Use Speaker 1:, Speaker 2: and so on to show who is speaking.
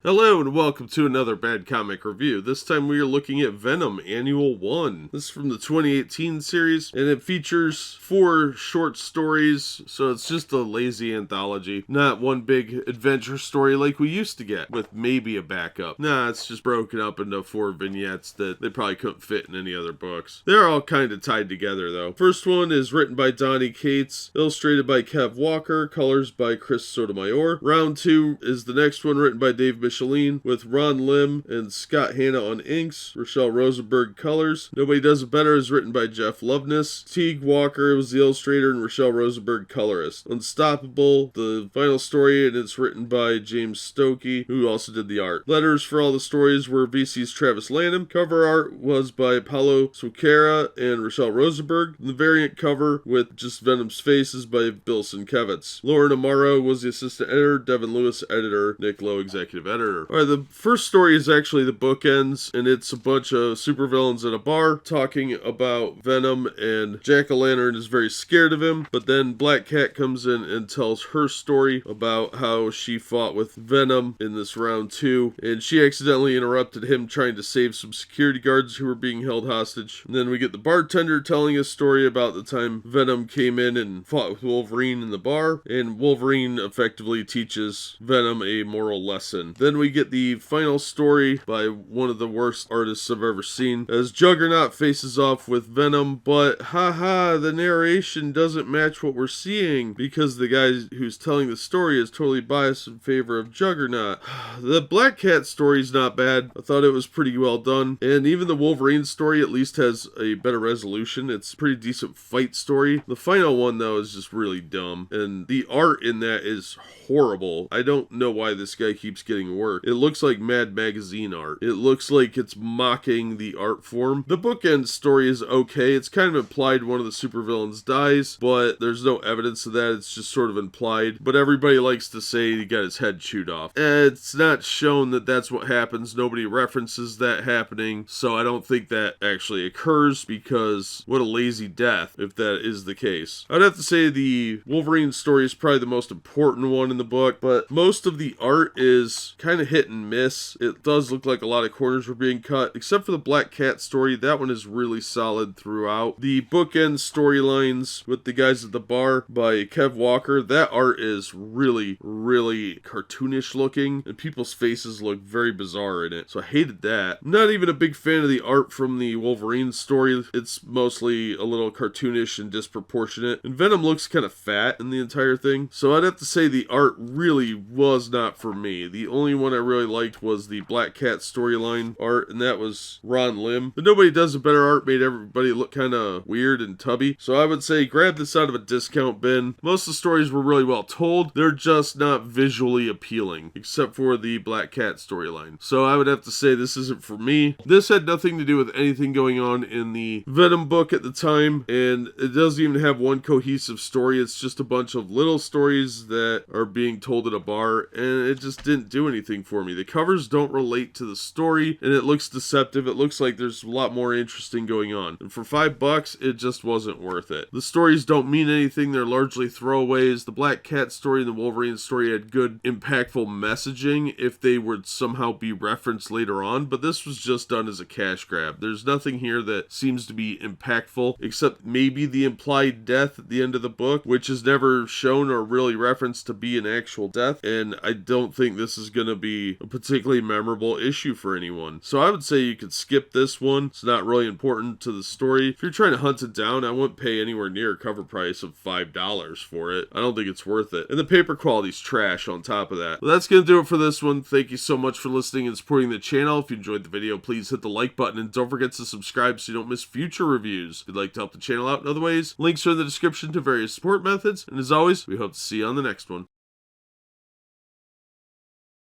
Speaker 1: Hello and welcome to another Bad Comic Review. This time we are looking at Venom Annual 1. This is from the 2018 series, and it features 4 short stories, so it's just a lazy anthology. Not one big adventure story like we used to get, with maybe a backup. Nah, it's just broken up into 4 vignettes that they probably couldn't fit in any other books. They're all kind of tied together though. First one is written by Donnie Cates, illustrated by Kev Walker, colors by Chris Sotomayor. Round 2 is the next one, written by Dave Michelin, with Ron Lim and Scott Hanna on inks, Rachelle Rosenberg colors. Nobody Does It Better is written by Jeff Loveness. Teague Walker was the illustrator and Rachelle Rosenberg colorist. Unstoppable, the final story, and it's written by James Stokey, who also did the art. Letters for all the stories were VC's Travis Lanham. Cover art was by Paulo Siquerira and Rachelle Rosenberg. The variant cover with just Venom's face is by Bill Sienkiewicz. Lauren Amaro was the assistant editor, Devin Lewis editor, Nick Lowe executive editor. Alright, the first story is actually the bookends, and it's a bunch of supervillains at a bar talking about Venom, and Jack-o'-lantern is very scared of him, but then Black Cat comes in and tells her story about how she fought with Venom in this round 2, and she accidentally interrupted him trying to save some security guards who were being held hostage. And then we get the bartender telling a story about the time Venom came in and fought with Wolverine in the bar, and Wolverine effectively teaches Venom a moral lesson. Then we get the final story by one of the worst artists I've ever seen, as Juggernaut faces off with Venom, but haha, the narration doesn't match what we're seeing because the guy who's telling the story is totally biased in favor of Juggernaut. The Black Cat story's not bad. I thought it was pretty well done, and even the Wolverine story at least has a better resolution. It's a pretty decent fight story. The final one though is just really dumb, and the art in that is horrible. I don't know why this guy keeps getting work. It looks like Mad Magazine art. It looks like it's mocking the art form. The bookend story is okay. It's kind of implied one of the supervillains dies, but there's no evidence of that. It's just sort of implied. But everybody likes to say he got his head chewed off. It's not shown that that's what happens. Nobody references that happening, so I don't think that actually occurs, because what a lazy death if that is the case. I'd have to say the Wolverine story is probably the most important one in the book, but most of the art is kind of hit and miss. It does look like a lot of corners were being cut, except for the Black Cat story. That one is really solid throughout. The bookend storylines with the guys at the bar by Kev Walker, that art is really cartoonish looking, and people's faces look very bizarre in it, so I hated that. I'm not even a big fan of the art from the Wolverine story. It's mostly a little cartoonish and disproportionate, and Venom looks kind of fat in the entire thing, so I'd have to say the art really was not for me. The only one I really liked was the Black Cat storyline art, and that was Ron Lim. But Nobody Does a Better art made everybody look kind of weird and tubby, so I would say grab this out of a discount bin. Most of the stories were really well told. They're just not visually appealing, except for the Black Cat storyline. So I would have to say this isn't for me. This had nothing to do with anything going on in the Venom book at the time, and it doesn't even have one cohesive story. It's just a bunch of little stories that are being told at a bar, and it just didn't do anything for me. The covers don't relate to the story, and it looks deceptive. It looks like there's a lot more interesting going on, and for $5 it just wasn't worth it. The stories don't mean anything. They're largely throwaways. The Black Cat story and the Wolverine story had good impactful messaging if they would somehow be referenced later on, but this was just done as a cash grab. There's nothing here that seems to be impactful, except maybe the implied death at the end of the book, which is never shown or really referenced to be an actual death, and I don't think this is going to be a particularly memorable issue for anyone. So I would say you could skip this one. It's not really important to the story. If you're trying to hunt it down, I wouldn't pay anywhere near a cover price of $5 for it. I don't think it's worth it. And the paper quality's trash on top of that. Well, that's going to do it for this one. Thank you so much for listening and supporting the channel. If you enjoyed the video, please hit the like button, and don't forget to subscribe so you don't miss future reviews. If you'd like to help the channel out in other ways, links are in the description to various support methods. And as always, we hope to see you on the next one.